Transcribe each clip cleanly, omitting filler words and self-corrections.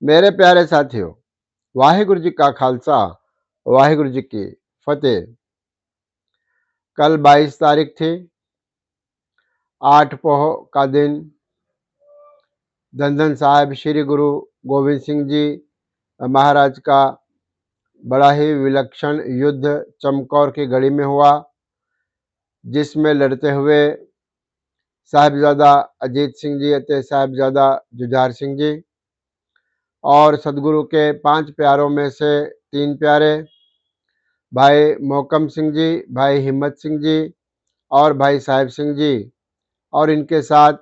मेरे प्यारे साथियों, वाहिगुरु जी का खालसा, वाहिगुरु जी की फतेह। कल 22 तारीख थी, 8 पोह का दिन। धन धन साहिब श्री गुरु गोविंद सिंह जी महाराज का बड़ा ही विलक्षण युद्ध चमकौर की गढ़ी में हुआ, जिसमें लड़ते हुए साहिबजादा अजीत सिंह जी अते साहिबजादा जुझार सिंह जी और सदगुरु के 5 प्यारों में से 3 प्यारे भाई मोहकम सिंह जी, भाई हिम्मत सिंह जी और भाई साहिब सिंह जी, और इनके साथ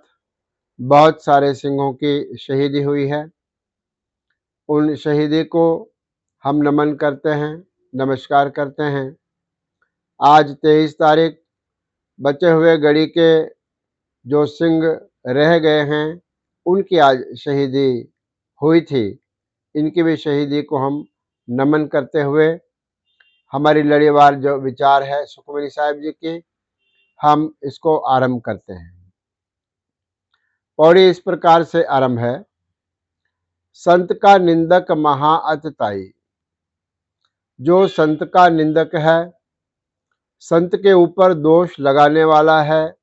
बहुत सारे सिंहों की शहीदी हुई है। उन शहीदी को हम नमन करते हैं, नमस्कार करते हैं। आज 23 तारीख, बचे हुए गढ़ी के जो सिंह रह गए हैं उनकी आज शहीदी हुई थी। इनकी भी शहीदी को हम नमन करते हुए हमारी लड़ीवार जो विचार है सुखमनी साहिब जी की, हम इसको आरंभ करते हैं। पौड़ी इस प्रकार से आरंभ है। संत का निंदक महाअतताई। जो संत का निंदक है, संत के ऊपर दोष लगाने वाला है,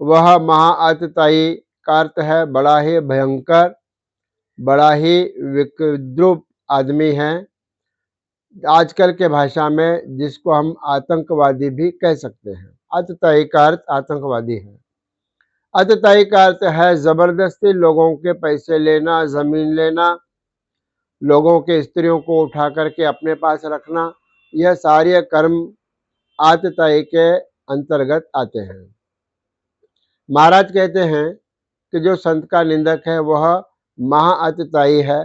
वह महाअतताई का अर्थ है बड़ा ही भयंकर, बड़ा ही विद्रूप आदमी है। आजकल के भाषा में जिसको हम आतंकवादी भी कह सकते हैं। अतताई का अर्थ आतंकवादी है। अतताई का अर्थ है जबरदस्ती लोगों के पैसे लेना, जमीन लेना, लोगों के स्त्रियों को उठा करके अपने पास रखना। यह सारे कर्म आतताई के अंतर्गत आते हैं। महाराज कहते हैं कि जो संत का निंदक है वह महाअतताई है,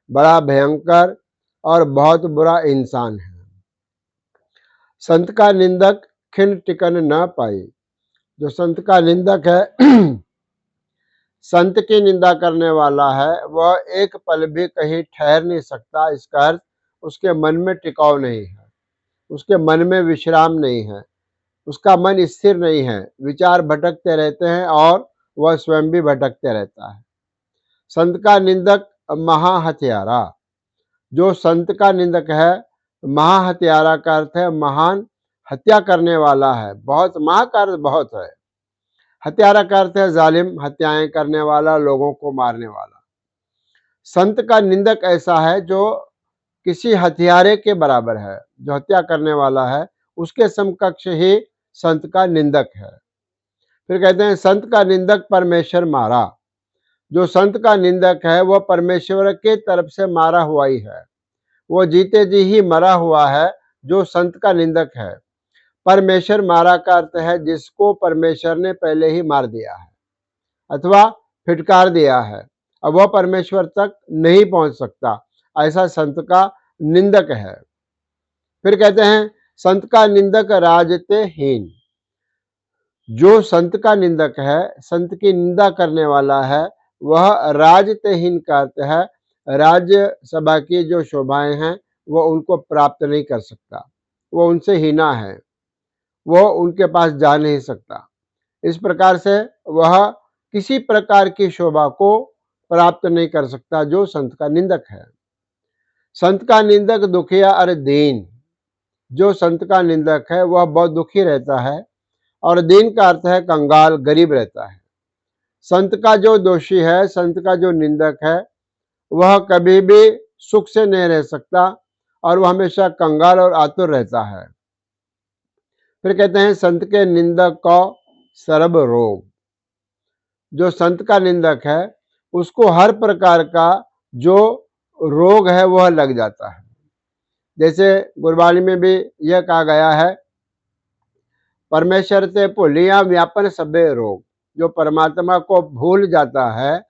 बड़ा भयंकर और बहुत बुरा इंसान है। संत का निंदक खिन टिकन न पाई। जो संत का निंदक है, संत की निंदा करने वाला है, वह एक पल भी कहीं ठहर नहीं सकता। इसका अर्थ उसके मन में टिकाव नहीं है, उसके मन में विश्राम नहीं है, उसका मन स्थिर नहीं है, विचार भटकते रहते हैं और वह स्वयं भी भटकते रहता है। संत का निंदक महाहत्यारा। जो संत का निंदक है, महाहत्यारा का अर्थ है महान हत्या करने वाला है। बहुत महा का अर्थ बहुत है, हत्यारा का अर्थ है जालिम, हत्याएं करने वाला, लोगों को मारने वाला। संत का निंदक ऐसा है जो किसी हत्यारे के बराबर है। जो हत्या करने वाला है उसके समकक्ष ही संत का निंदक है। फिर कहते हैं संत का निंदक परमेश्वर मारा। जो संत का निंदक है वह परमेश्वर के तरफ से मारा हुआ ही है, वो जीते जी ही मरा हुआ है। जो संत का निंदक है, परमेश्वर मारा का अर्थ है जिसको परमेश्वर ने पहले ही मार दिया है अथवा फिटकार दिया है, अब वह परमेश्वर तक नहीं पहुंच सकता, ऐसा संत का निंदक है। फिर कहते हैं संत का निंदक राजते हीन। जो संत का निंदक है, संत की निंदा करने वाला है, वह राजतेहीन का अर्थ है राज्य सभा की जो शोभाएं हैं वह उनको प्राप्त नहीं कर सकता, वो उनसे हीना है, वो उनके पास जा नहीं सकता। इस प्रकार से वह किसी प्रकार की शोभा को प्राप्त नहीं कर सकता, जो संत का निंदक है। संत का निंदक दुखिया और दीन। जो संत का निंदक है वह बहुत दुखी रहता है, और दीन का अर्थ है कंगाल, गरीब रहता है। संत का जो दोषी है, संत का जो निंदक है, वह कभी भी सुख से नहीं रह सकता और वह हमेशा कंगाल और आतुर रहता है। फिर कहते हैं संत के निंदक को सर्ब रोग। जो संत का निंदक है उसको हर प्रकार का जो रोग है वह लग जाता है। जैसे गुरबाणी में भी यह कहा गया है, परमेश्वर से भूलिया व्यापन सबे रोग। जो परमात्मा को भूल जाता है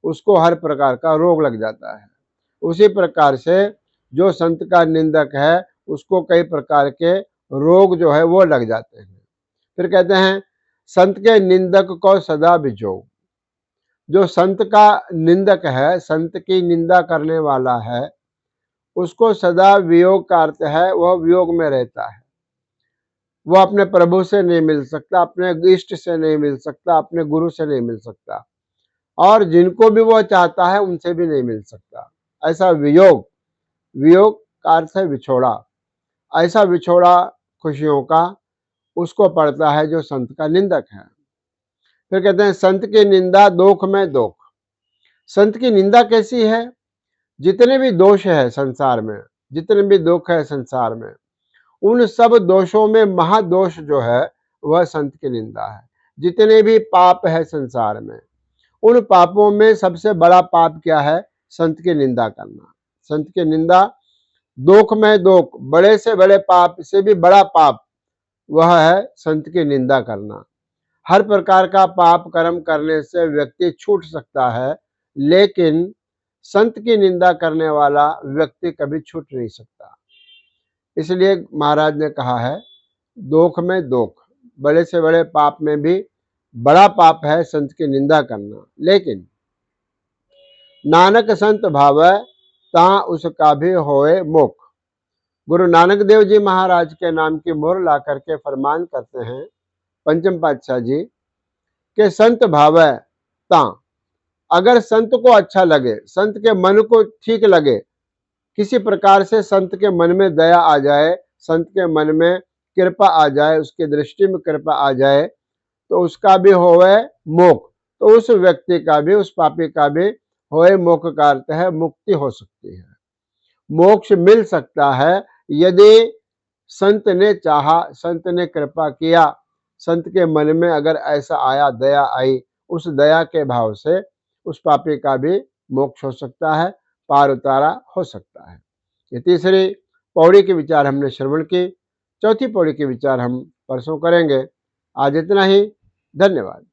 उसको हर प्रकार का रोग लग जाता है। उसी प्रकार से जो संत का निंदक है उसको कई प्रकार के रोग जो है वो लग जाते हैं। फिर कहते हैं संत के निंदक को सदा बिजो। जो संत का निंदक है, संत की निंदा करने वाला है, उसको सदा वियोग का अर्थ है वह वियोग में रहता है। वह अपने प्रभु से नहीं मिल सकता, अपने इष्ट से नहीं मिल सकता, अपने गुरु से नहीं मिल सकता, और जिनको भी वह चाहता है उनसे भी नहीं मिल सकता। ऐसा वियोग, वियोग का अर्थ है विछोड़ा, ऐसा विछोड़ा खुशियों का उसको पड़ता है जो संत का निंदक है। फिर कहते हैं संत की निंदा दोख में दोख। संत की निंदा कैसी है? जितने भी दोष है संसार में, जितने भी दुख है संसार में, उन सब दोषों में महादोष जो है वह संत की निंदा है। जितने भी पाप है संसार में, उन पापों में सबसे बड़ा पाप क्या है? संत की निंदा करना। संत की निंदा दोख में दोख, बड़े से बड़े पाप से भी बड़ा पाप वह है संत की निंदा करना। हर प्रकार का पाप कर्म करने से व्यक्ति छूट सकता है, लेकिन संत की निंदा करने वाला व्यक्ति कभी छूट नहीं सकता। इसलिए महाराज ने कहा है दोख में दोख, बड़े से बड़े पाप में भी बड़ा पाप है संत की निंदा करना। लेकिन नानक संत भावै ता उसका भी होए मोख। गुरु नानक देव जी महाराज के नाम की मोहर ला करके फरमान करते हैं पंचम पातशाह जी के संत भावै ता, अगर संत को अच्छा लगे, संत के मन को ठीक लगे, किसी प्रकार से संत के मन में दया आ जाए, संत के मन में कृपा आ जाए, उसकी दृष्टि में कृपा आ जाए, तो उसका भी होवे मोक्ष। तो उस व्यक्ति का भी, उस पापी का भी होए मोक्ष का अर्थ है मुक्ति हो सकती है, मोक्ष मिल सकता है यदि संत ने चाहा, संत ने कृपा किया, संत के मन में अगर ऐसा आया, दया आई, उस दया के भाव से उस पापी का भी मोक्ष हो सकता है, पार उतारा हो सकता है। ये तीसरी पौड़ी के विचार हमने श्रवण की। चौथी पौड़ी के विचार हम परसों करेंगे। आज इतना ही। धन्यवाद।